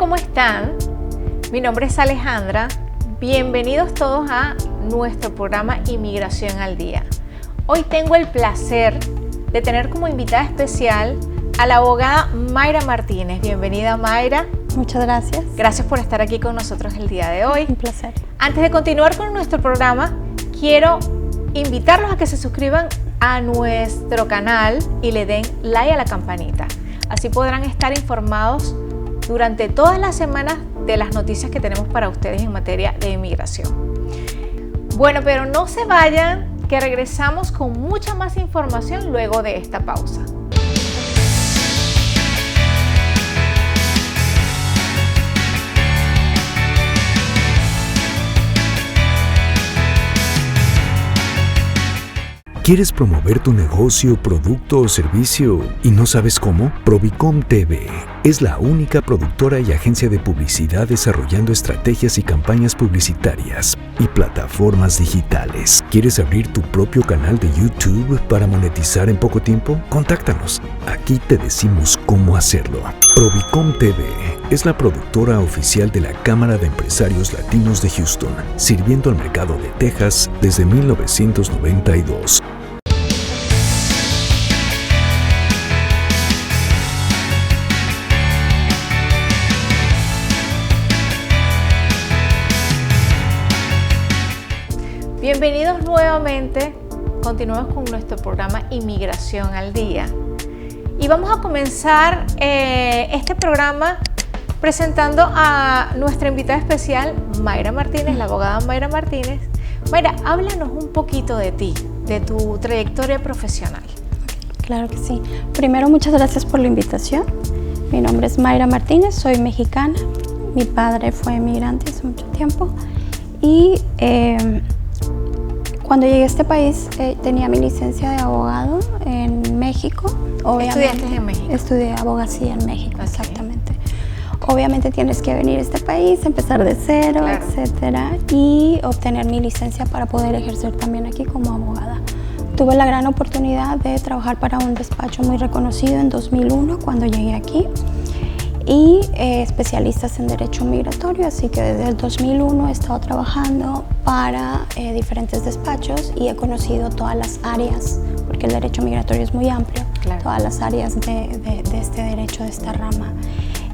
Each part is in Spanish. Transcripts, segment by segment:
¿cómo están? Mi nombre es Alejandra. Bienvenidos todos a nuestro programa Inmigración al Día. Hoy tengo el placer de tener como invitada especial a la abogada Mayra Martínez. Bienvenida, Mayra. Muchas gracias. Gracias por estar aquí con nosotros el día de hoy. Un placer. Antes de continuar con nuestro programa, quiero invitarlos a que se suscriban a nuestro canal y le den like a la campanita. Así podrán estar informados durante todas las semanas de las noticias que tenemos para ustedes en materia de inmigración. Bueno, pero no se vayan, que regresamos con mucha más información luego de esta pausa. ¿Quieres promover tu negocio, producto o servicio y no sabes cómo? Provicom TV es la única productora y agencia de publicidad desarrollando estrategias y campañas publicitarias y plataformas digitales. ¿Quieres abrir tu propio canal de YouTube para monetizar en poco tiempo? Contáctanos. Aquí te decimos cómo hacerlo. Provicom TV es la productora oficial de la Cámara de Empresarios Latinos de Houston, sirviendo al mercado de Texas desde 1992. Bienvenidos nuevamente. Continuamos con nuestro programa Inmigración al Día. Y vamos a comenzar este programa presentando a nuestra invitada especial, Mayra Martínez, la abogada Mayra Martínez. Mayra, háblanos un poquito de ti, de tu trayectoria profesional. Claro que sí. Primero, muchas gracias por la invitación. Mi nombre es Mayra Martínez, soy mexicana. Mi padre fue emigrante hace mucho tiempo. Y cuando llegué a este país tenía mi licencia de abogado en México. ¿Estudiaste en México? Estudié abogacía en México, okay. Exactamente. Obviamente tienes que venir a este país, empezar de cero, claro, etcétera, y obtener mi licencia para poder ejercer también aquí como abogada. Tuve la gran oportunidad de trabajar para un despacho muy reconocido en 2001 cuando llegué aquí y especialistas en derecho migratorio, así que desde el 2001 he estado trabajando para diferentes despachos y he conocido todas las áreas, porque el derecho migratorio es muy amplio, claro, todas las áreas de este derecho, de esta rama.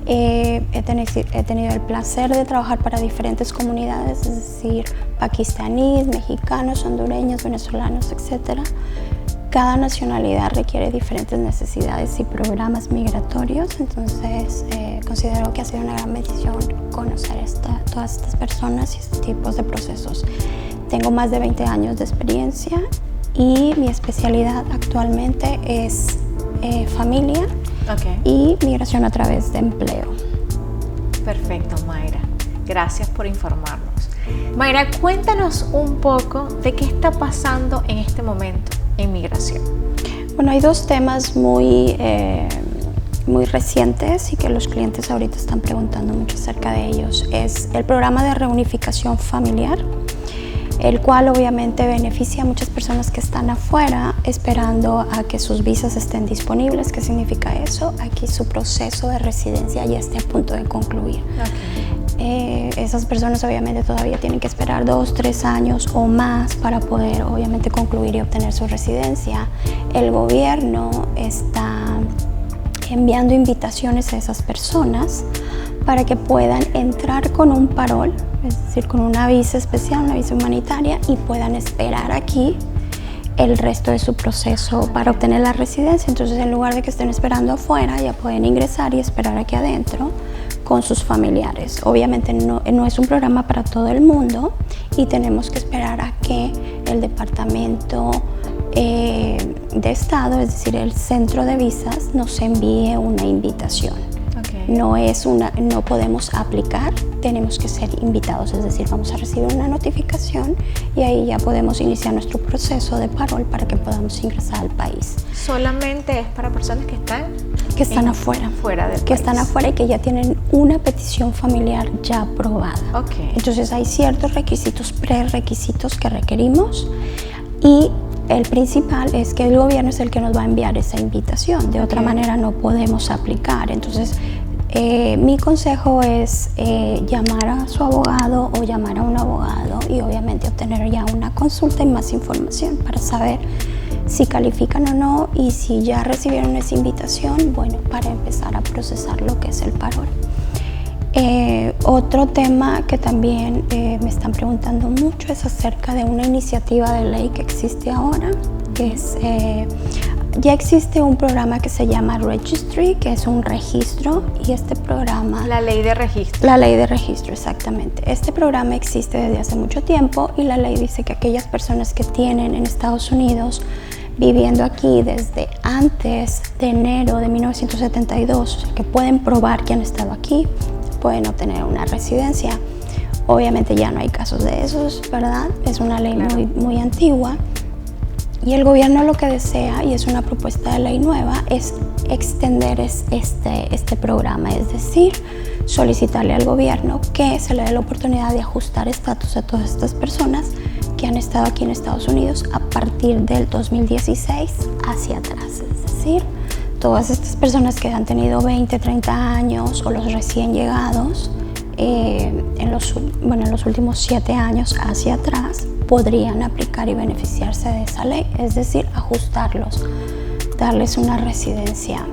He tenido el placer de trabajar para diferentes comunidades, es decir, pakistaníes, mexicanos, hondureños, venezolanos, etc. Cada nacionalidad requiere diferentes necesidades y programas migratorios, entonces considero que ha sido una gran bendición conocer todas estas personas y estos tipos de procesos. Tengo más de 20 años de experiencia y mi especialidad actualmente es familia, okay, y migración a través de empleo. Perfecto, Mayra. Gracias por informarnos. Mayra, cuéntanos un poco de qué está pasando en este momento en migración. Bueno, hay dos temas muy recientes y que los clientes ahorita están preguntando mucho acerca de ellos. Es el programa de reunificación familiar, el cual obviamente beneficia a muchas personas que están afuera esperando a que sus visas estén disponibles. ¿Qué significa eso? Aquí su proceso de residencia ya esté a punto de concluir. Okay. Esas personas obviamente todavía tienen que esperar 2, 3 años o más para poder obviamente concluir y obtener su residencia. El gobierno está enviando invitaciones a esas personas para que puedan entrar con un parol, es decir, con una visa especial, una visa humanitaria, y puedan esperar aquí el resto de su proceso para obtener la residencia. Entonces, en lugar de que estén esperando afuera, ya pueden ingresar y esperar aquí adentro con sus familiares. Obviamente no es un programa para todo el mundo y tenemos que esperar a que el Departamento de Estado, es decir, el Centro de Visas, nos envíe una invitación. Okay. No podemos aplicar, tenemos que ser invitados, es decir, vamos a recibir una notificación y ahí ya podemos iniciar nuestro proceso de parol para que podamos ingresar al país. ¿Solamente es para personas que están afuera? Fuera del que país. Están afuera y que ya tienen una petición familiar ya aprobada. Okay. Entonces hay ciertos requisitos, prerequisitos que requerimos y el principal es que el gobierno es el que nos va a enviar esa invitación. De otra manera no podemos aplicar. Entonces Mi consejo es llamar a su abogado o llamar a un abogado y obviamente obtener ya una consulta y más información para saber si califican o no, y si ya recibieron esa invitación, bueno, para empezar a procesar lo que es el parol. Otro tema que también me están preguntando mucho es acerca de una iniciativa de ley que existe ahora, que es, ya existe un programa que se llama Registry, que es un registro, y este programa... La ley de registro. La ley de registro, exactamente. Este programa existe desde hace mucho tiempo y la ley dice que aquellas personas que tienen en Estados Unidos viviendo aquí desde antes de enero de 1972, que pueden probar que han estado aquí, pueden obtener una residencia. Obviamente ya no hay casos de esos, ¿verdad? Es una ley muy antigua. Y el gobierno lo que desea, y es una propuesta de ley nueva, es extender este programa, es decir, solicitarle al gobierno que se le dé la oportunidad de ajustar estatus a todas estas personas que han estado aquí en Estados Unidos a partir del 2016 hacia atrás. Es decir, todas estas personas que han tenido 20, 30 años o los recién llegados, en los últimos 7 años hacia atrás, podrían aplicar y beneficiarse de esa ley, es decir, ajustarlos, darles una residencia.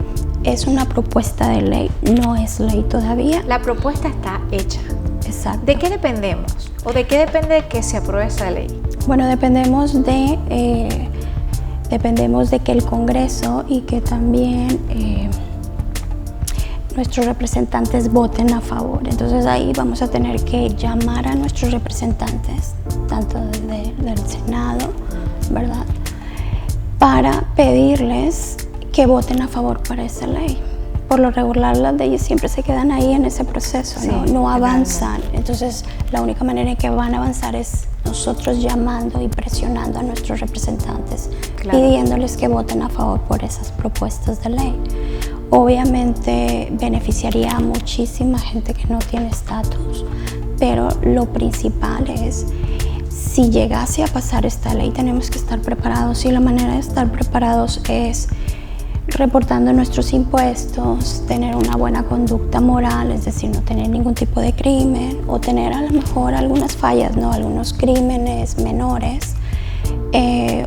Es una propuesta de ley, no es ley todavía. La propuesta está hecha. Exacto. ¿De qué dependemos? ¿O de qué depende que se apruebe esa ley? Bueno, dependemos de que el Congreso y que también nuestros representantes voten a favor. Entonces ahí vamos a tener que llamar a nuestros representantes, tanto del Senado, ¿verdad?, para pedirles que voten a favor para esa ley. Por lo regular las leyes siempre se quedan ahí en ese proceso, sí, no avanzan. Entonces la única manera en que van a avanzar es nosotros llamando y presionando a nuestros representantes, pidiéndoles que voten a favor por esas propuestas de ley. Obviamente beneficiaría a muchísima gente que no tiene estatus, pero lo principal es, si llegase a pasar esta ley, tenemos que estar preparados, y la manera de estar preparados es reportando nuestros impuestos, tener una buena conducta moral, es decir, no tener ningún tipo de crimen, o tener a lo mejor algunas fallas, ¿no?, algunos crímenes menores.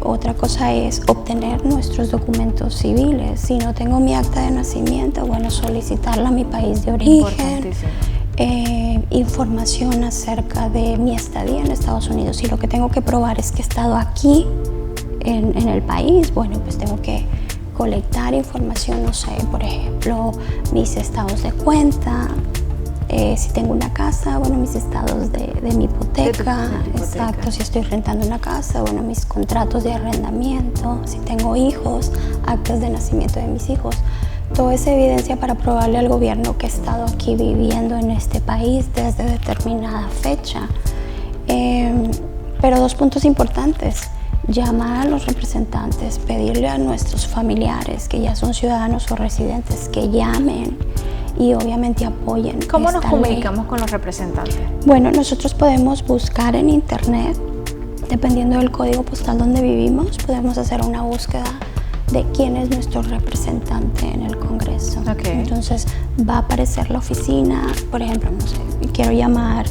Otra cosa es obtener nuestros documentos civiles. Si no tengo mi acta de nacimiento, bueno, solicitarla a mi país de origen. Información acerca de mi estadía en Estados Unidos. Si lo que tengo que probar es que he estado aquí en el país, bueno, pues tengo que colectar información, no sé, por ejemplo, mis estados de cuenta, si tengo una casa, bueno, mis estados de mi hipoteca, exacto, si estoy rentando una casa, bueno, mis contratos de arrendamiento, si tengo hijos, actas de nacimiento de mis hijos. Toda esa evidencia para probarle al gobierno que he estado aquí viviendo en este país desde determinada fecha. Pero 2 puntos importantes: llamar a los representantes, pedirle a nuestros familiares que ya son ciudadanos o residentes que llamen y obviamente apoyen. ¿Cómo nos comunicamos con los representantes? Bueno, nosotros podemos buscar en internet, dependiendo del código postal donde vivimos, podemos hacer una búsqueda de quién es nuestro representante en el Congreso. Entonces va a aparecer la oficina, por ejemplo, no sé, quiero llamar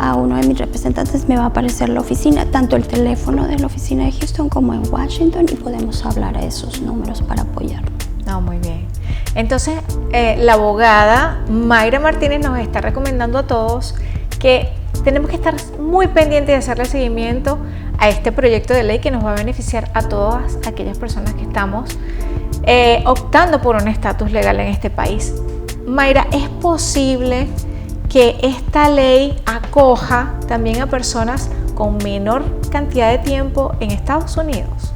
a uno de mis representantes, me va a aparecer la oficina, tanto el teléfono de la oficina de Houston como en Washington, y podemos hablar a esos números para apoyarnos. No, muy bien. Entonces, la abogada Mayra Martínez nos está recomendando a todos que tenemos que estar muy pendientes de hacerle seguimiento a este proyecto de ley que nos va a beneficiar a todas aquellas personas que estamos optando por un estatus legal en este país. Mayra, ¿es posible que esta ley acoja también a personas con menor cantidad de tiempo en Estados Unidos?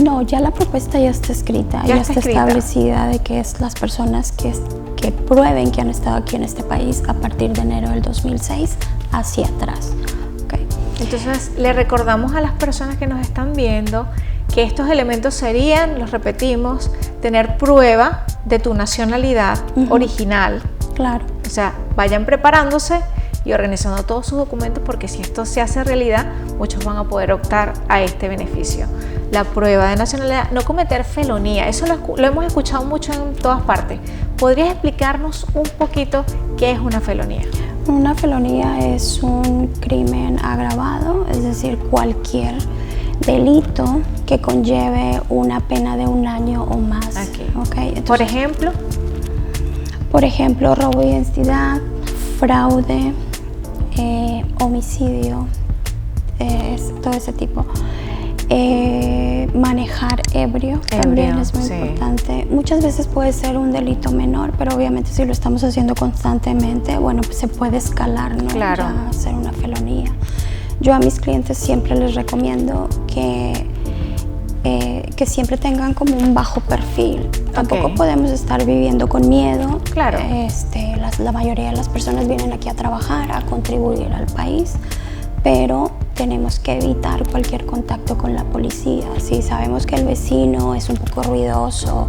No, ya la propuesta ya está escrita, ya está establecida de que es las personas que prueben que han estado aquí en este país a partir de enero del 2006 hacia atrás. Entonces, le recordamos a las personas que nos están viendo que estos elementos serían, los repetimos, tener prueba de tu nacionalidad original. Claro. O sea, vayan preparándose y organizando todos sus documentos, porque si esto se hace realidad, muchos van a poder optar a este beneficio. La prueba de nacionalidad, no cometer felonía, eso lo hemos escuchado mucho en todas partes. ¿Podrías explicarnos un poquito qué es una felonía? Una felonía es un crimen agravado, es decir, cualquier delito que conlleve una pena de 1 año o más. Okay. Entonces, por ejemplo, robo de identidad, fraude, homicidio, todo ese tipo. Manejar ebrio también es muy importante. Muchas veces puede ser un delito menor, pero obviamente si lo estamos haciendo constantemente, bueno, pues se puede escalar, ¿no? Claro. Ya hacer una felonía. Yo a mis clientes siempre les recomiendo que siempre tengan como un bajo perfil. Tampoco podemos estar viviendo con miedo. Claro. La mayoría de las personas vienen aquí a trabajar, a contribuir al país, pero tenemos que evitar cualquier contacto con la policía. Si sabemos que el vecino es un poco ruidoso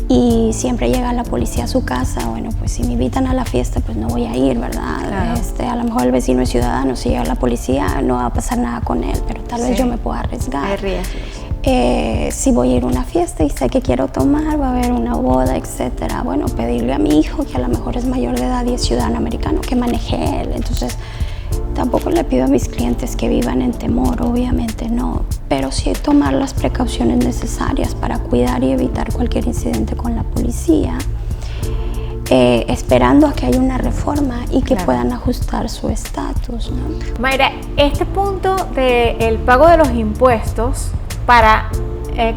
y siempre llega la policía a su casa, bueno, pues si me invitan a la fiesta, pues no voy a ir, ¿verdad? Claro. A lo mejor el vecino es ciudadano, si llega la policía no va a pasar nada con él, pero tal vez yo me pueda arriesgar. Hay riesgos. Si voy a ir a una fiesta y sé que quiero tomar, va a haber una boda, etcétera, bueno, pedirle a mi hijo, que a lo mejor es mayor de edad y es ciudadano americano, que maneje él. Entonces, tampoco le pido a mis clientes que vivan en temor, obviamente no, pero sí tomar las precauciones necesarias para cuidar y evitar cualquier incidente con la policía, esperando a que haya una reforma y que puedan ajustar su estatus, ¿no? Mayra, este punto del pago de los impuestos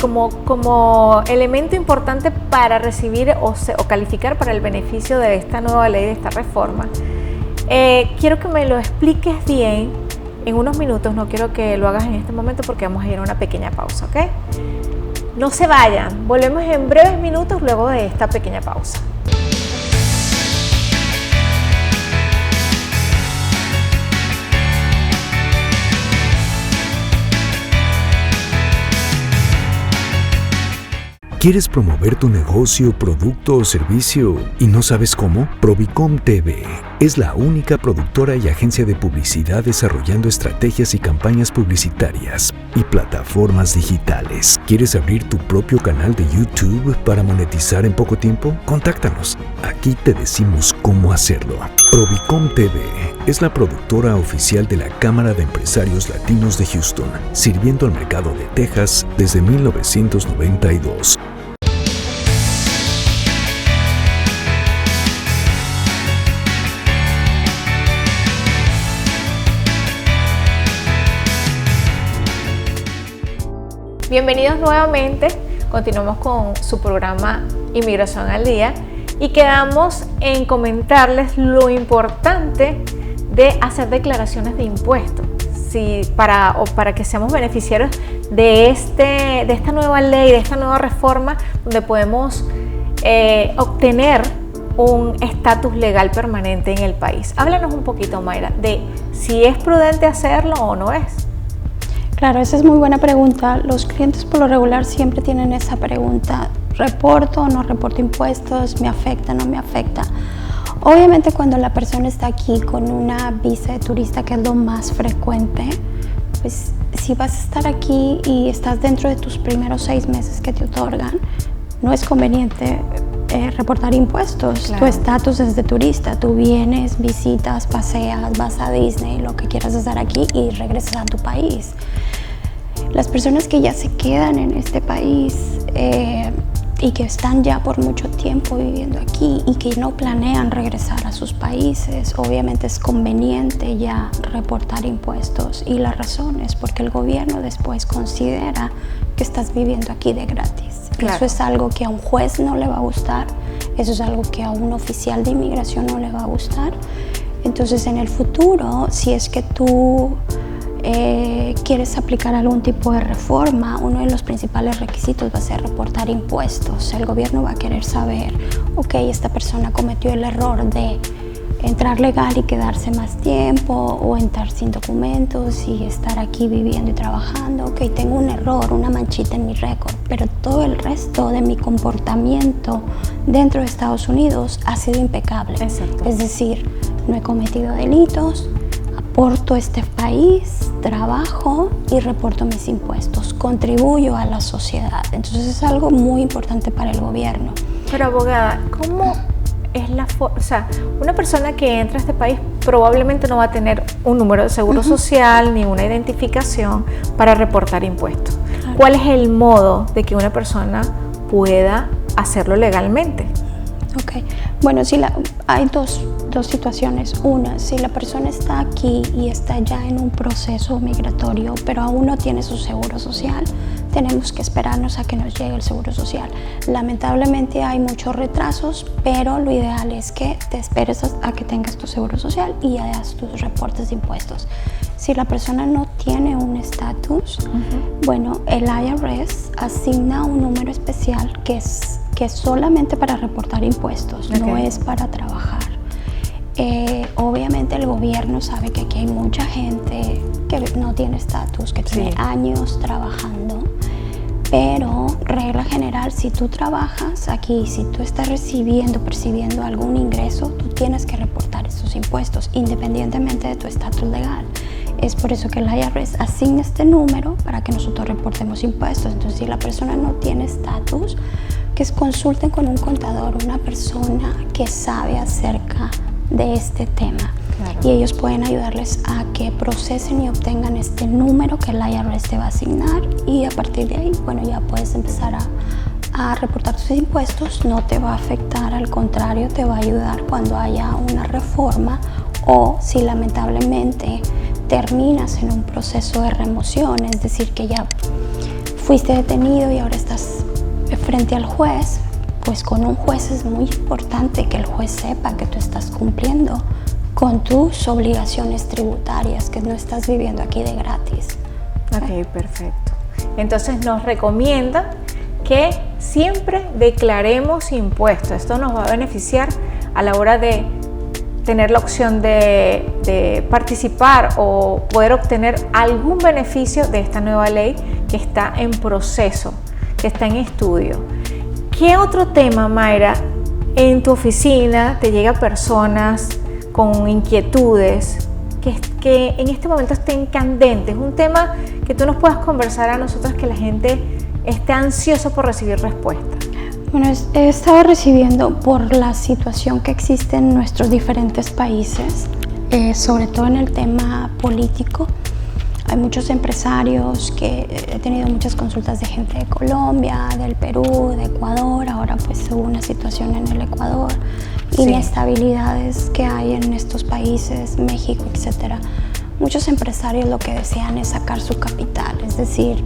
como elemento importante para recibir o calificar para el beneficio de esta nueva ley, de esta reforma, quiero que me lo expliques bien en unos minutos. No quiero que lo hagas en este momento porque vamos a ir a una pequeña pausa, ¿ok? No se vayan, volvemos en breves minutos luego de esta pequeña pausa. ¿Quieres promover tu negocio, producto o servicio y no sabes cómo? Provicom TV es la única productora y agencia de publicidad desarrollando estrategias y campañas publicitarias y plataformas digitales. ¿Quieres abrir tu propio canal de YouTube para monetizar en poco tiempo? Contáctanos. Aquí te decimos cómo hacerlo. Provicom TV es la productora oficial de la Cámara de Empresarios Latinos de Houston, sirviendo al mercado de Texas desde 1992. Bienvenidos nuevamente, continuamos con su programa Inmigración al Día y quedamos en comentarles lo importante de hacer declaraciones de impuestos, para que seamos beneficiarios de esta nueva ley, de esta nueva reforma, donde podemos obtener un estatus legal permanente en el país. Háblanos un poquito, Mayra, de si es prudente hacerlo o no es. Claro, esa es muy buena pregunta. Los clientes por lo regular siempre tienen esa pregunta. ¿Reporto o no reporto impuestos? ¿Me afecta o no me afecta? Obviamente cuando la persona está aquí con una visa de turista, que es lo más frecuente, pues si vas a estar aquí y estás dentro de tus primeros 6 meses que te otorgan, no es conveniente reportar impuestos. Claro. Tu estatus es de turista. Tú vienes, visitas, paseas, vas a Disney, lo que quieras hacer aquí y regresas a tu país. Las personas que ya se quedan en este país y que están ya por mucho tiempo viviendo aquí y que no planean regresar a sus países, obviamente es conveniente ya reportar impuestos, y la razón es porque el gobierno después considera que estás viviendo aquí de gratis. Claro. Eso es algo que a un juez no le va a gustar, eso es algo que a un oficial de inmigración no le va a gustar. Entonces en el futuro, si es que tú quieres aplicar algún tipo de reforma, uno de los principales requisitos va a ser reportar impuestos. El gobierno va a querer saber, ok, esta persona cometió el error de entrar legal y quedarse más tiempo, o entrar sin documentos y estar aquí viviendo y trabajando. Ok, tengo un error, una manchita en mi récord, pero todo el resto de mi comportamiento dentro de Estados Unidos ha sido impecable. Exacto. Es decir, no he cometido delitos, aporto a este país, trabajo y reporto mis impuestos, contribuyo a la sociedad. Entonces es algo muy importante para el gobierno. Pero abogada, ¿cómo es o sea, una persona que entra a este país probablemente no va a tener un número de seguro social ni una identificación para reportar impuestos? Claro. ¿Cuál es el modo de que una persona pueda hacerlo legalmente? Ok, bueno, hay dos situaciones. Una, si la persona está aquí y está ya en un proceso migratorio, pero aún no tiene su seguro social, tenemos que esperarnos a que nos llegue el seguro social. Lamentablemente hay muchos retrasos, pero lo ideal es que te esperes a que tengas tu seguro social y hagas tus reportes de impuestos. Si la persona no tiene un estatus, bueno, el IRS asigna un número especial que es solamente para reportar impuestos, no es para trabajar. Obviamente el gobierno sabe que aquí hay mucha gente que no tiene estatus, que tiene años trabajando, pero regla general, si tú trabajas aquí, si tú estás percibiendo algún ingreso, tú tienes que reportar esos impuestos independientemente de tu estatus legal. Es por eso que el IRS asigna este número para que nosotros reportemos impuestos. Entonces, si la persona no tiene estatus, que consulten con un contador, una persona que sabe acerca de este tema. Claro. Y ellos pueden ayudarles a que procesen y obtengan este número que el IRS te va a asignar, y a partir de ahí, bueno, ya puedes empezar a reportar tus impuestos. No te va a afectar, al contrario, te va a ayudar cuando haya una reforma o si lamentablemente terminas en un proceso de remoción, es decir, que ya fuiste detenido y ahora estás frente al juez. Pues con un juez es muy importante que el juez sepa que tú estás cumpliendo con tus obligaciones tributarias, que no estás viviendo aquí de gratis. Ok, perfecto. Entonces nos recomienda que siempre declaremos impuestos. Esto nos va a beneficiar a la hora de tener la opción de participar o poder obtener algún beneficio de esta nueva ley que está en proceso, que está en estudio. ¿Qué otro tema, Mayra, en tu oficina te llegan personas con inquietudes que en este momento estén candentes? Un tema que tú nos puedas conversar a nosotros, que la gente esté ansiosa por recibir respuesta. Bueno, he estado recibiendo, por la situación que existe en nuestros diferentes países, sobre todo en el tema político. Hay muchos empresarios que he tenido muchas consultas de gente de Colombia, del Perú, de Ecuador. Ahora pues hubo una situación en el Ecuador, inestabilidades que hay en estos países, México, etcétera. Muchos empresarios lo que desean es sacar su capital, es decir,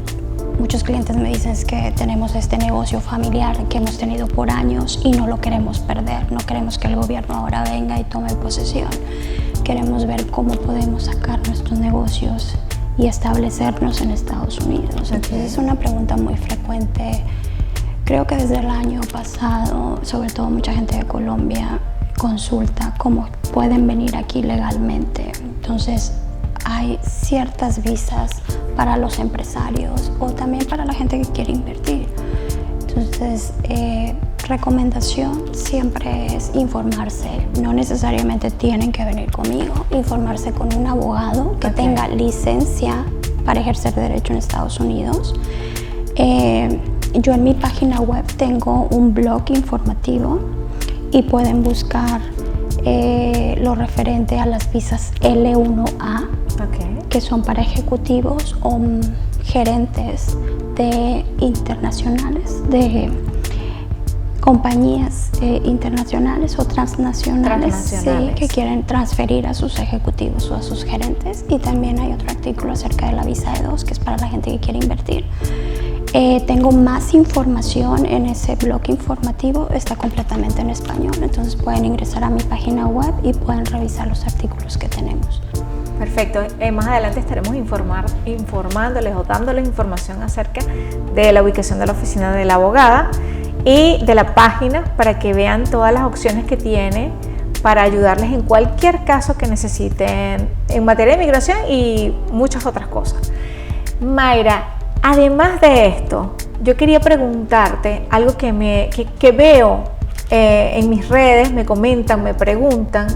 muchos clientes me dicen que tenemos este negocio familiar que hemos tenido por años y no lo queremos perder, no queremos que el gobierno ahora venga y tome posesión. Queremos ver cómo podemos sacar nuestros negocios y establecernos en Estados Unidos. Entonces es una pregunta muy frecuente. Creo que desde el año pasado, sobre todo mucha gente de Colombia consulta cómo pueden venir aquí legalmente. Entonces hay ciertas visas para los empresarios o también para la gente que quiere invertir. Entonces, recomendación siempre es informarse. No necesariamente tienen que venir conmigo, informarse con un abogado que tenga licencia para ejercer derecho en Estados Unidos. Yo en mi página web tengo un blog informativo y pueden buscar lo referente a las visas L1A, que son para ejecutivos o gerentes internacionales, de compañías internacionales o transnacionales, sí, que quieren transferir a sus ejecutivos o a sus gerentes. Y también hay otro artículo acerca de la visa E2, que es para la gente que quiere invertir. Tengo más información en ese blog informativo, está completamente en español, entonces pueden ingresar a mi página web y pueden revisar los artículos que tenemos. Perfecto, más adelante estaremos informándoles o dándoles información acerca de la ubicación de la oficina de la abogada y de la página, para que vean todas las opciones que tiene para ayudarles en cualquier caso que necesiten en materia de migración y muchas otras cosas. Mayra, además de esto, yo quería preguntarte algo que veo en mis redes, me comentan, me preguntan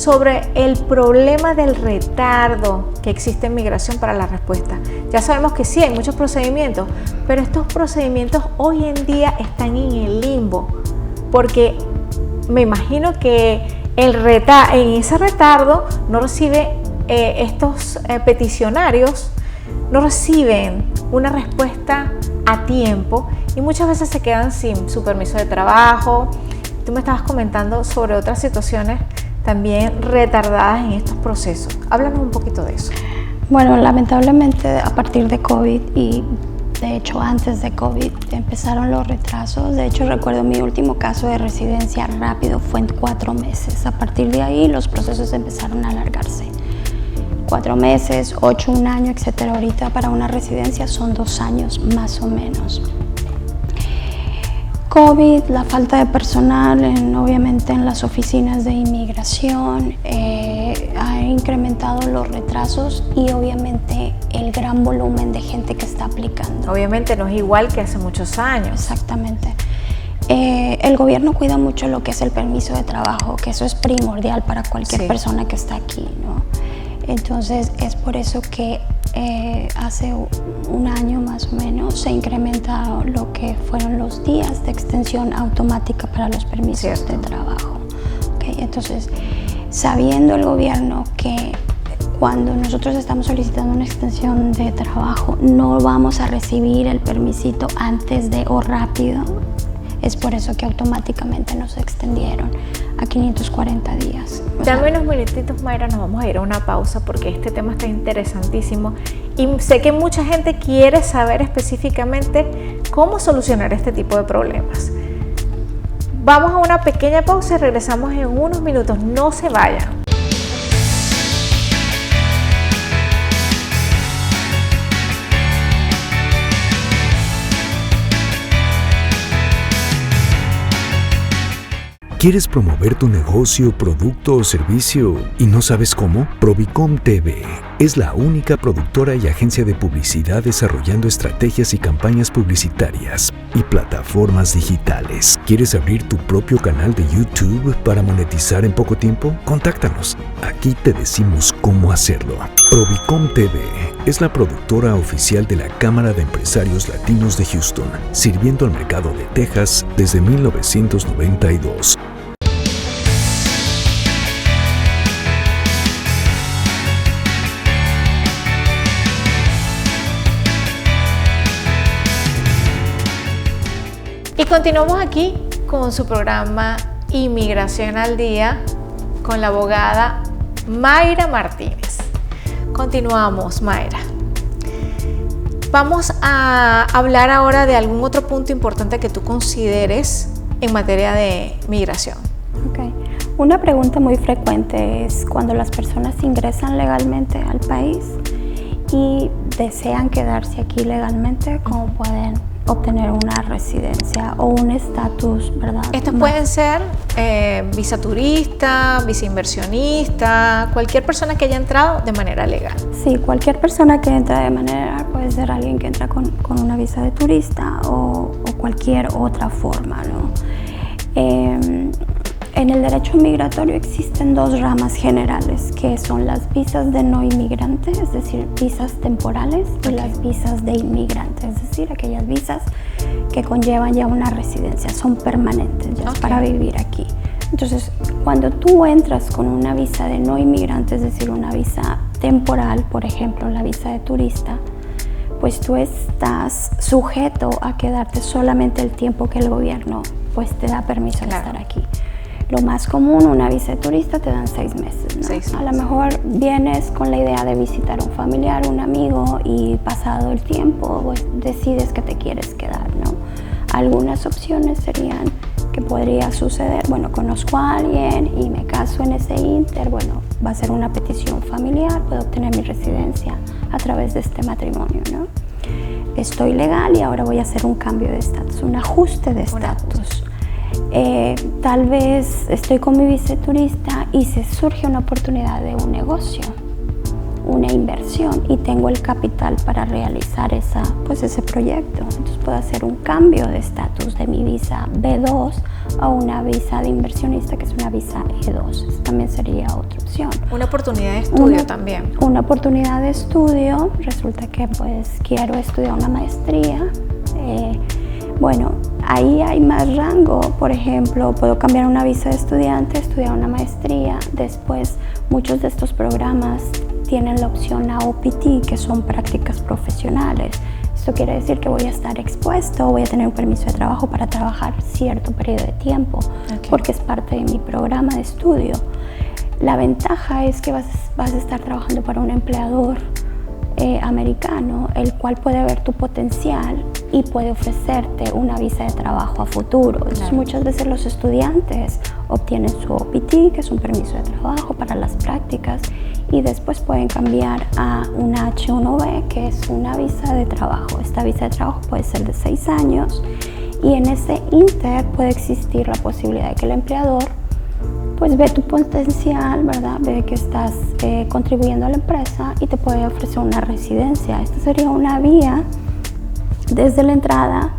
sobre el problema del retardo que existe en migración para la respuesta. Ya sabemos que sí, hay muchos procedimientos, pero estos procedimientos hoy en día están en el limbo, porque me imagino que en ese retardo no recibe estos peticionarios, no reciben una respuesta a tiempo y muchas veces se quedan sin su permiso de trabajo. Tú me estabas comentando sobre otras situaciones también retardadas en estos procesos. Háblanos un poquito de eso. Bueno, lamentablemente a partir de COVID y de hecho antes de COVID empezaron los retrasos. De hecho recuerdo mi último caso de residencia rápido fue en 4 meses. A partir de ahí los procesos empezaron a alargarse. 4 meses, 8, 1 año, etc. Ahorita para una residencia son 2 años más o menos. COVID, la falta de personal, obviamente en las oficinas de inmigración, ha incrementado los retrasos y obviamente el gran volumen de gente que está aplicando. Obviamente no es igual que hace muchos años. Exactamente. El gobierno cuida mucho lo que es el permiso de trabajo, que eso es primordial para cualquier persona que está aquí, ¿no? Entonces es por eso que hace 1 año más o menos se incrementa lo que fueron los días de extensión automática para los permisos de trabajo. ¿Okay? Entonces, sabiendo el gobierno que cuando nosotros estamos solicitando una extensión de trabajo no vamos a recibir el permisito antes de o rápido, es por eso que automáticamente nos extendieron a 540 días. Dame unos minutitos, Mayra, nos vamos a ir a una pausa porque este tema está interesantísimo y sé que mucha gente quiere saber específicamente cómo solucionar este tipo de problemas. Vamos a una pequeña pausa y regresamos en unos minutos. No se vayan. ¿Quieres promover tu negocio, producto o servicio y no sabes cómo? Provicom TV es la única productora y agencia de publicidad desarrollando estrategias y campañas publicitarias y plataformas digitales. ¿Quieres abrir tu propio canal de YouTube para monetizar en poco tiempo? Contáctanos. Aquí te decimos cómo hacerlo. Provicom TV es la productora oficial de la Cámara de Empresarios Latinos de Houston, sirviendo al mercado de Texas desde 1992. Y continuamos aquí con su programa Inmigración al Día con la abogada Mayra Martínez. Continuamos, Mayra. Vamos a hablar ahora de algún otro punto importante que tú consideres en materia de migración. Okay. Una pregunta muy frecuente es cuando las personas ingresan legalmente al país y desean quedarse aquí legalmente, ¿cómo pueden obtener una residencia o un estatus, verdad? Estos pueden ser visa turista, visa inversionista, cualquier persona que haya entrado de manera legal. Sí, cualquier persona que entra de manera legal, puede ser alguien que entra con una visa de turista o cualquier otra forma, ¿no? En el derecho migratorio existen 2 ramas generales, que son las visas de no inmigrante, es decir, visas temporales, y las visas de inmigrante, es decir, aquellas visas que conllevan ya una residencia, son permanentes, ya es para vivir aquí. Entonces, cuando tú entras con una visa de no inmigrante, es decir, una visa temporal, por ejemplo, la visa de turista, pues tú estás sujeto a quedarte solamente el tiempo que el gobierno pues te da permiso de estar aquí. Lo más común, una visa de turista te dan 6 meses, ¿no? 6 meses. A lo mejor vienes con la idea de visitar a un familiar, un amigo, y pasado el tiempo pues, decides que te quieres quedar, ¿no? Algunas opciones serían que podría suceder, bueno, conozco a alguien y me caso en ese inter, bueno, va a ser una petición familiar, puedo obtener mi residencia a través de este matrimonio, ¿no? Estoy legal y ahora voy a hacer un cambio de estatus, un ajuste de estatus. Tal vez estoy con mi visa turista y se surge una oportunidad de un negocio. una inversión y tengo el capital para realizar ese proyecto. Entonces puedo hacer un cambio de estatus de mi visa B2 a una visa de inversionista, que es una visa E2. Eso también sería otra opción. Una oportunidad de estudio también. Una oportunidad de estudio. Resulta que pues quiero estudiar una maestría. Bueno, ahí hay más rango. Por ejemplo, puedo cambiar una visa de estudiante, estudiar una maestría. Después, muchos de estos programas tienen la opción a OPT, que son prácticas profesionales. Esto quiere decir que voy a estar expuesto, voy a tener un permiso de trabajo para trabajar cierto periodo de tiempo, porque es parte de mi programa de estudio. La ventaja es que vas a estar trabajando para un empleador americano, el cual puede ver tu potencial y puede ofrecerte una visa de trabajo a futuro. Entonces, muchas veces los estudiantes obtienen su OPT, que es un permiso de trabajo para las prácticas, y después pueden cambiar a una H1B, que es una visa de trabajo. Esta visa de trabajo puede ser de 6 años y en ese inter puede existir la posibilidad de que el empleador pues ve tu potencial, ¿verdad? Ve que estás contribuyendo a la empresa y te puede ofrecer una residencia. Esta sería una vía desde la entrada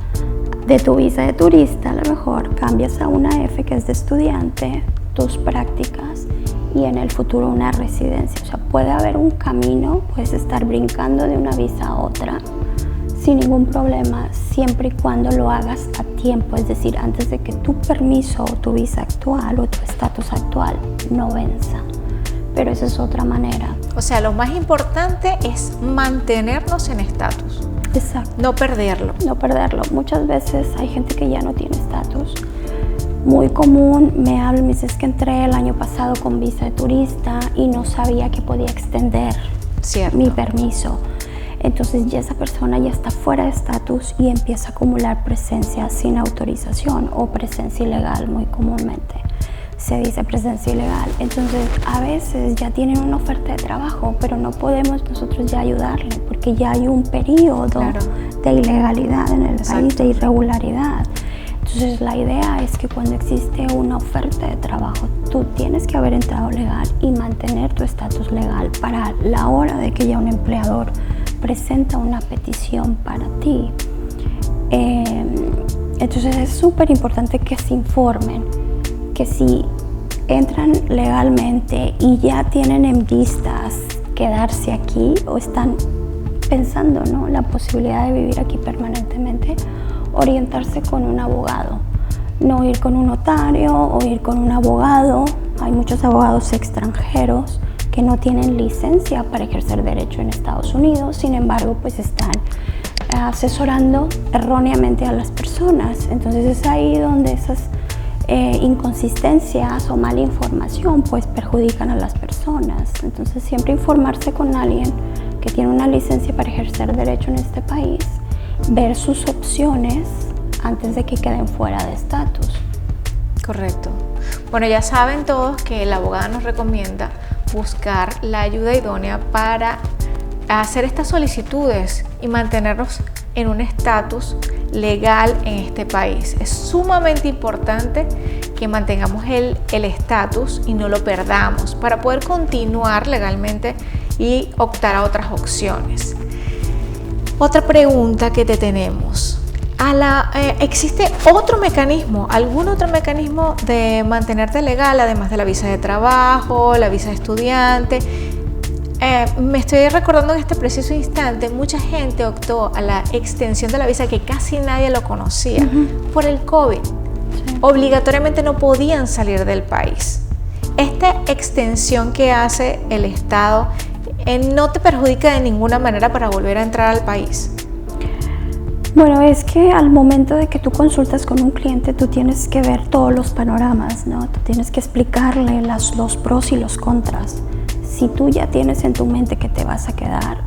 de tu visa de turista. A lo mejor cambias a una F, que es de estudiante, tus prácticas, y en el futuro una residencia. O sea, puede haber un camino, puedes estar brincando de una visa a otra sin ningún problema, siempre y cuando lo hagas a tiempo, es decir, antes de que tu permiso o tu visa actual o tu estatus actual no venza. Pero esa es otra manera. O sea, lo más importante es mantenernos en estatus. Exacto. No perderlo. No perderlo. Muchas veces hay gente que ya no tiene estatus. Muy común, me hablan, me dice, es que entré el año pasado con visa de turista y no sabía que podía extender mi permiso. Entonces ya esa persona ya está fuera de estatus y empieza a acumular presencia sin autorización o presencia ilegal. Muy comúnmente se dice presencia ilegal. Entonces a veces ya tienen una oferta de trabajo, pero no podemos nosotros ya ayudarle porque ya hay un periodo de ilegalidad en el país, de irregularidad. Entonces la idea es que cuando existe una oferta de trabajo, tú tienes que haber entrado legal y mantener tu estatus legal para la hora de que ya un empleador presenta una petición para ti. Entonces es súper importante que se informen, que si entran legalmente y ya tienen en vistas quedarse aquí o están pensando, ¿no?, la posibilidad de vivir aquí permanentemente, orientarse con un abogado, no ir con un notario o ir con un abogado. Hay muchos abogados extranjeros que no tienen licencia para ejercer derecho en Estados Unidos, sin embargo, pues están asesorando erróneamente a las personas. Entonces es ahí donde esas inconsistencias o mala información pues perjudican a las personas. Entonces siempre informarse con alguien que tiene una licencia para ejercer derecho en este país, ver sus opciones antes de que queden fuera de estatus. Correcto. Bueno, ya saben todos que la abogada nos recomienda buscar la ayuda idónea para hacer estas solicitudes y mantenernos en un estatus legal en este país. Es sumamente importante que mantengamos el estatus y no lo perdamos para poder continuar legalmente y optar a otras opciones. Otra pregunta que te tenemos. ¿Existe otro mecanismo, algún otro mecanismo de mantenerte legal, además de la visa de trabajo, la visa de estudiante? Me estoy recordando en este preciso instante, mucha gente optó a la extensión de la visa que casi nadie lo conocía por el COVID. Sí. Obligatoriamente no podían salir del país. Esta extensión que hace el Estado no te perjudica de ninguna manera para volver a entrar al país. Bueno, es que al momento de que tú consultas con un cliente, tú tienes que ver todos los panoramas, ¿no? Tú tienes que explicarle los pros y los contras. Si tú ya tienes en tu mente que te vas a quedar,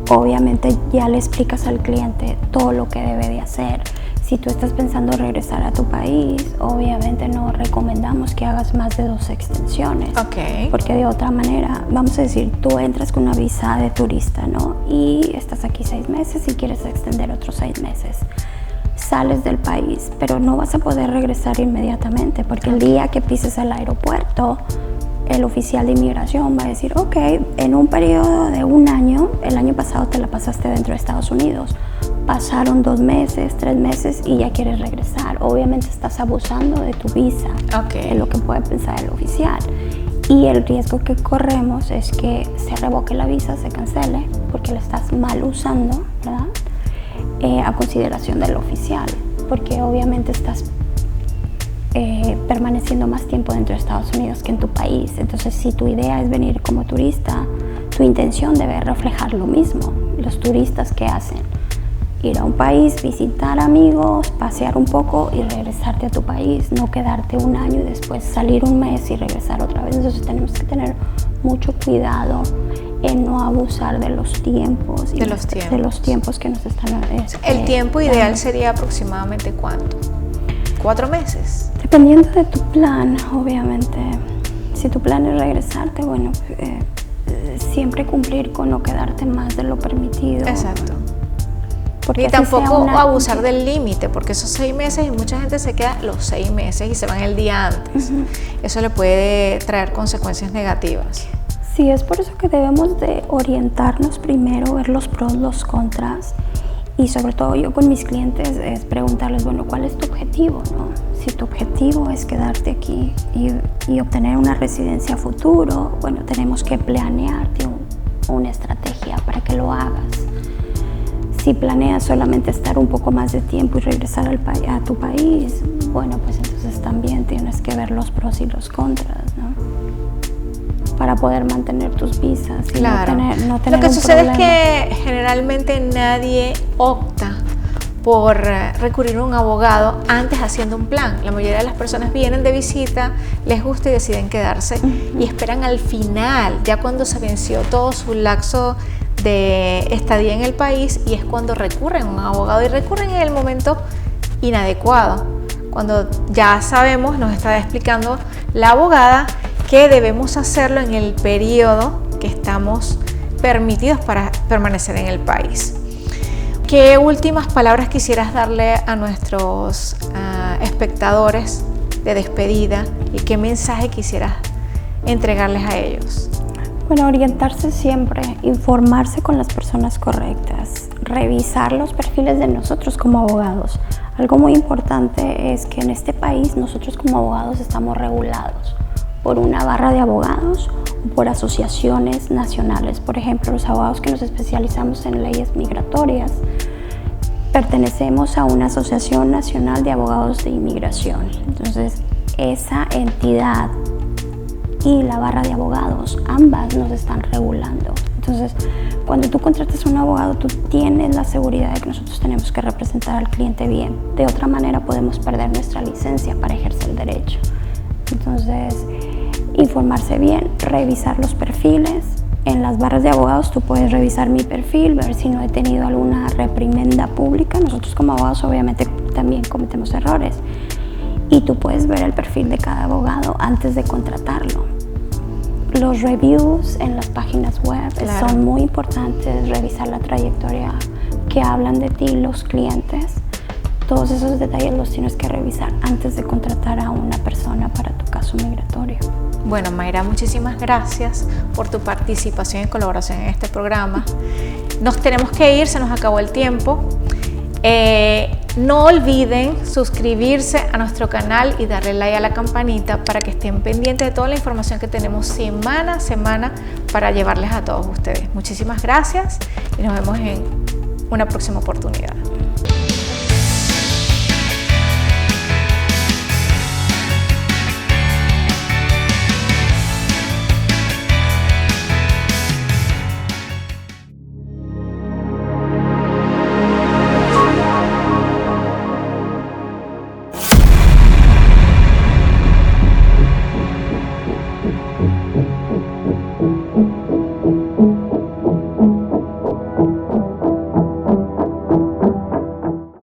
obviamente ya le explicas al cliente todo lo que debe de hacer. Si tú estás pensando regresar a tu país, obviamente no recomendamos que hagas más de 2 extensiones. Okay. Porque de otra manera, vamos a decir, tú entras con una visa de turista, ¿no? Y estás aquí 6 meses y quieres extender otros 6 meses. Sales del país, pero no vas a poder regresar inmediatamente porque el día que pises el aeropuerto, el oficial de inmigración va a decir, ok, en un periodo de un año, el año pasado te la pasaste dentro de Estados Unidos, pasaron 2 meses, 3 meses y ya quieres regresar. Obviamente estás abusando de tu visa, es lo que puede pensar el oficial. Y el riesgo que corremos es que se revoque la visa, se cancele, porque la estás mal usando, ¿verdad? A consideración del oficial, porque obviamente estás permaneciendo más tiempo dentro de Estados Unidos que en tu país. Entonces, si tu idea es venir como turista, tu intención debe reflejar lo mismo. Los turistas, ¿qué hacen? Ir a un país, visitar amigos, pasear un poco y regresarte a tu país, no quedarte un año y después salir un mes y regresar otra vez. Entonces tenemos que tener mucho cuidado en no abusar de los tiempos. De los tiempos que nos están... ¿El tiempo ideal sería aproximadamente cuánto? 4 meses. Dependiendo de tu plan, obviamente. Si tu plan es regresarte, bueno, siempre cumplir con no quedarte más de lo permitido. Exacto. Porque y tampoco abusar del límite, porque esos 6 meses y mucha gente se queda los 6 meses y se van el día antes. Eso le puede traer consecuencias negativas. Sí, es por eso que debemos de orientarnos primero, ver los pros, los contras. Y sobre todo yo con mis clientes es preguntarles, bueno, ¿cuál es tu objetivo, no? Si tu objetivo es quedarte aquí y obtener una residencia a futuro, bueno, tenemos que planearte una estrategia para que lo hagas. Si planeas solamente estar un poco más de tiempo y regresar a tu país, bueno, pues entonces también tienes que ver los pros y los contras, ¿no? Para poder mantener tus visas y claro. no tener Lo que sucede problema. es que generalmente nadie opta por recurrir a un abogado antes haciendo un plan. La mayoría de las personas vienen de visita, les gusta y deciden quedarse y esperan al final, ya cuando se venció todo su lapso de estadía en el país, y es cuando recurren a un abogado, y recurren en el momento inadecuado, cuando ya sabemos, nos está explicando la abogada, que debemos hacerlo en el periodo que estamos permitidos para permanecer en el país. ¿Qué últimas palabras quisieras darle a nuestros espectadores de despedida y qué mensaje quisieras entregarles a ellos? Bueno, orientarse siempre, informarse con las personas correctas, revisar los perfiles de nosotros como abogados. Algo muy importante es que en este país nosotros como abogados estamos regulados por una barra de abogados o por asociaciones nacionales. Por ejemplo, los abogados que nos especializamos en leyes migratorias pertenecemos a una asociación nacional de abogados de inmigración. Entonces, esa entidad y la barra de abogados, ambas nos están regulando. Entonces, cuando tú contratas a un abogado, tú tienes la seguridad de que nosotros tenemos que representar al cliente bien. De otra manera, podemos perder nuestra licencia para ejercer el derecho. Entonces, informarse bien, revisar los perfiles. En las barras de abogados tú puedes revisar mi perfil, ver si no he tenido alguna reprimenda pública. Nosotros como abogados obviamente también cometemos errores. Y tú puedes ver el perfil de cada abogado antes de contratarlo. Los reviews en las páginas web son muy importantes, revisar la trayectoria que hablan de ti los clientes. Todos esos detalles los tienes que revisar antes de contratar a una persona para tu caso migratorio. Bueno, Mayra, muchísimas gracias por tu participación y colaboración en este programa. Nos tenemos que ir, se nos acabó el tiempo. No olviden suscribirse a nuestro canal y darle like a la campanita para que estén pendientes de toda la información que tenemos semana a semana para llevarles a todos ustedes. Muchísimas gracias y nos vemos en una próxima oportunidad.